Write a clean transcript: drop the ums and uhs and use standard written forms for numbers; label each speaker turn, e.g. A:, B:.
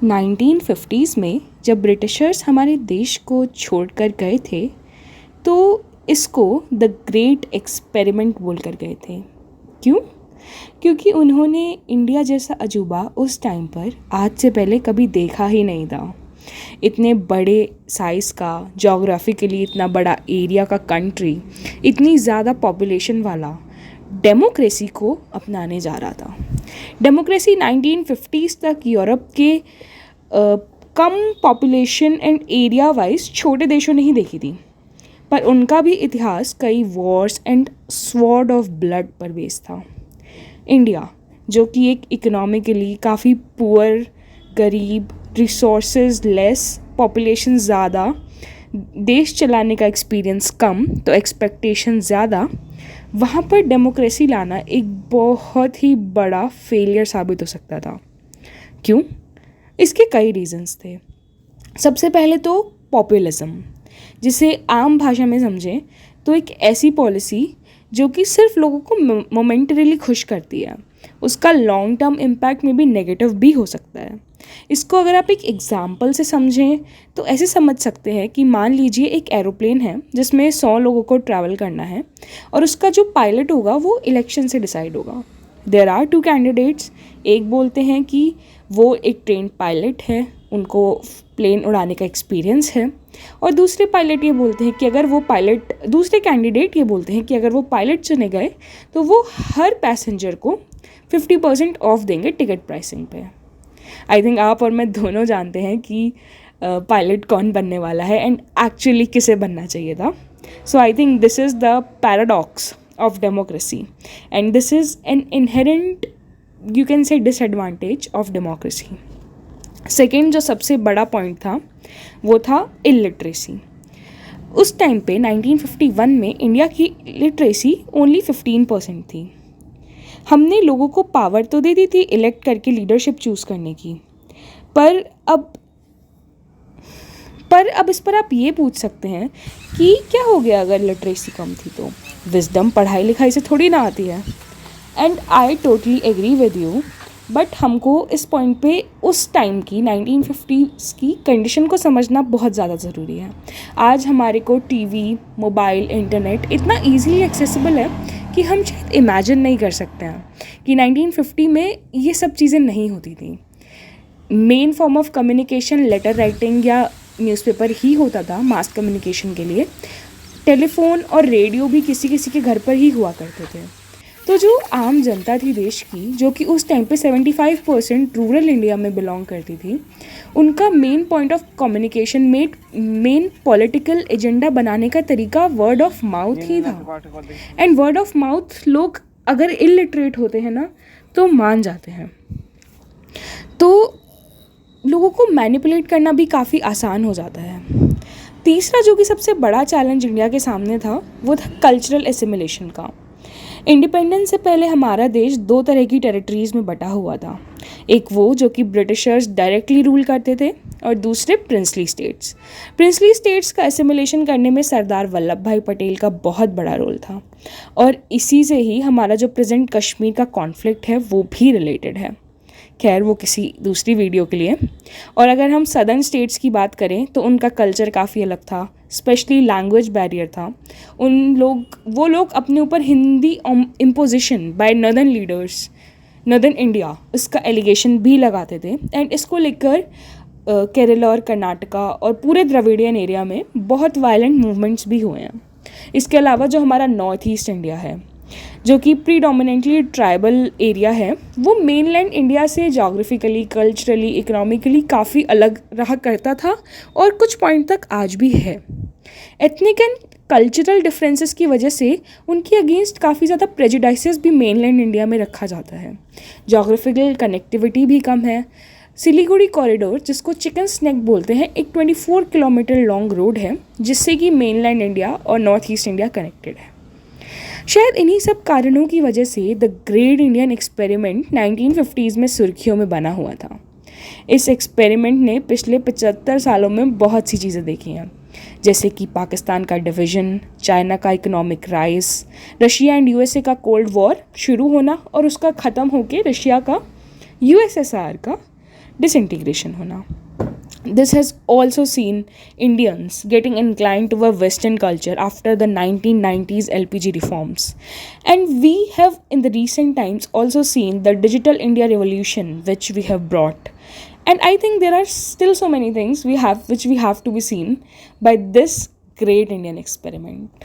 A: 1950s में जब Britishers हमारे देश को छोड़कर गए थे तो इसको द ग्रेट एक्सपेरिमेंट बोल कर गए थे। क्यों? क्योंकि उन्होंने इंडिया जैसा अजूबा उस टाइम पर आज से पहले कभी देखा ही नहीं था। इतने बड़े साइज़ का, जोग्राफिकली इतना बड़ा एरिया का कंट्री, इतनी ज़्यादा पॉपुलेशन वाला डेमोक्रेसी को अपनाने जा रहा था। डेमोक्रेसी 1950s तक यूरोप के कम पॉपुलेशन एंड एरिया वाइज छोटे देशों ने ही देखी थी, पर उनका भी इतिहास कई Wars and sword of blood पर बेस्ड था। इंडिया जो कि एक इकोनॉमिकली काफ़ी पुअर, गरीब, रिसोर्सेज लेस, पॉपुलेशन ज़्यादा, देश चलाने का एक्सपीरियंस कम तो एक्सपेक्टेशन ज़्यादा, वहाँ पर डेमोक्रेसी लाना एक बहुत ही बड़ा फेलियर साबित हो सकता था। क्यों? इसके कई रीजंस थे। सबसे पहले तो पॉपुलिज्म, जिसे आम भाषा में समझें तो एक ऐसी पॉलिसी जो कि सिर्फ लोगों को मोमेंटरीली खुश करती है, उसका लॉन्ग टर्म इम्पैक्ट में भी नेगेटिव भी हो सकता है। इसको अगर आप एक एग्जाम्पल से समझें तो ऐसे समझ सकते हैं कि मान लीजिए एक एरोप्लेन है जिसमें 100 लोगों को ट्रैवल करना है और उसका जो पायलट होगा वो इलेक्शन से डिसाइड होगा। देयर आर 2 कैंडिडेट्स, एक बोलते हैं कि वो एक ट्रेन्ड पायलट है, उनको प्लेन उड़ाने का एक्सपीरियंस है, और दूसरे कैंडिडेट ये बोलते हैं कि अगर वो पायलट चुने गए तो वो हर पैसेंजर को 50% ऑफ देंगे टिकट प्राइसिंग पे। आई थिंक आप और मैं दोनों जानते हैं कि पायलट कौन बनने वाला है एंड एक्चुअली किसे बनना चाहिए था। So I think this is the paradox of democracy and this is an inherent, you can say, disadvantage of democracy. Second जो सबसे बड़ा पॉइंट था वो था इलिटरेसी। उस टाइम पे 1951 में इंडिया की लिटरेसी ओनली 15% थी। हमने लोगों को पावर तो दे दी थी इलेक्ट करके लीडरशिप चूज़ करने की, पर अब इस पर आप ये पूछ सकते हैं कि क्या हो गया अगर लिटरेसी कम थी तो? विजडम पढ़ाई लिखाई से थोड़ी ना आती है। And I totally agree with you, but हमको इस पॉइंट पे उस टाइम की 1950s की कंडीशन को समझना बहुत ज़्यादा ज़रूरी है। आज हमारे को टीवी, मोबाइल, इंटरनेट इतना ईजीली एक्सेसिबल है कि हम शायद इमेजिन नहीं कर सकते हैं कि 1950 में ये सब चीज़ें नहीं होती थी। Main form of communication letter writing या न्यूज़पेपर ही होता था मास कम्युनिकेशन के लिए। टेलीफोन और रेडियो भी किसी किसी के घर पर ही हुआ करते थे। तो जो आम जनता थी देश की, जो कि उस टाइम पे 75% रूरल इंडिया में बिलोंग करती थी, उनका मेन पॉइंट ऑफ कम्युनिकेशन में मेन पॉलिटिकल एजेंडा बनाने का तरीका वर्ड ऑफ माउथ ही था। एंड वर्ड ऑफ माउथ लोग अगर इलिटरेट होते हैं ना तो मान जाते हैं, तो लोगों को मैनिपुलेट करना भी काफ़ी आसान हो जाता है। तीसरा जो कि सबसे बड़ा चैलेंज इंडिया के सामने था वो था कल्चरल एसिमिलेशन का। इंडिपेंडेंस से पहले हमारा देश 2 तरह की टेरिटरीज़ में बटा हुआ था। एक वो जो कि ब्रिटिशर्स डायरेक्टली रूल करते थे और दूसरे प्रिंसली स्टेट्स। प्रिंसली स्टेट्स का एसिमिलेशन करने में सरदार वल्लभ भाई पटेल का बहुत बड़ा रोल था और इसी से ही हमारा जो प्रेजेंट कश्मीर का कॉन्फ्लिक्ट है वो भी रिलेटेड है। खैर वो किसी दूसरी वीडियो के लिए। और अगर हम सदर्न स्टेट्स की बात करें तो उनका कल्चर काफ़ी अलग था, स्पेशली लैंग्वेज बैरियर था। वो लोग अपने ऊपर Hindi imposition by northern leaders, northern India, इसका एलिगेशन भी लगाते थे। एंड इसको लेकर केरला और कर्नाटका और पूरे द्रविडियन एरिया में बहुत वायलेंट मूवमेंट्स भी हुए हैं। इसके अलावा जो हमारा नॉर्थ ईस्ट इंडिया है, जो कि प्रीडोमिनेंटली ट्राइबल एरिया है, वो मेनलैंड इंडिया से जोग्राफिकली, कल्चरली, इकोनॉमिकली काफ़ी अलग रहा करता था और कुछ पॉइंट तक आज भी है। एथनिक एंड कल्चरल डिफरेंसेस की वजह से उनके अगेंस्ट काफ़ी ज़्यादा प्रेजुडाइसेस भी मेनलैंड इंडिया में रखा जाता है। जोग्राफिकल कनेक्टिविटी भी कम है। सिलीगुड़ी कॉरिडोर, जिसको चिकन स्नैक बोलते हैं, एक 24 किलोमीटर लॉन्ग रोड है जिससे कि मेनलैंड इंडिया और नॉर्थ ईस्ट इंडिया कनेक्टेड है। शायद इन्हीं सब कारणों की वजह से the great Indian experiment 1950s में सुर्खियों में बना हुआ था। इस एक्सपेरिमेंट ने पिछले 75 सालों में बहुत सी चीज़ें देखी हैं, जैसे कि पाकिस्तान का डिवीज़न, चाइना का economic rise, Russia and USA का कोल्ड वॉर शुरू होना और उसका ख़त्म होकर रशिया का यूएसएसआर का disintegration होना. This has also seen Indians getting inclined toward Western culture after the 1990s LPG reforms. And we have in the recent times also seen the digital India revolution which we have brought. And I think there are still so many things which we have to be seen by this great Indian experiment.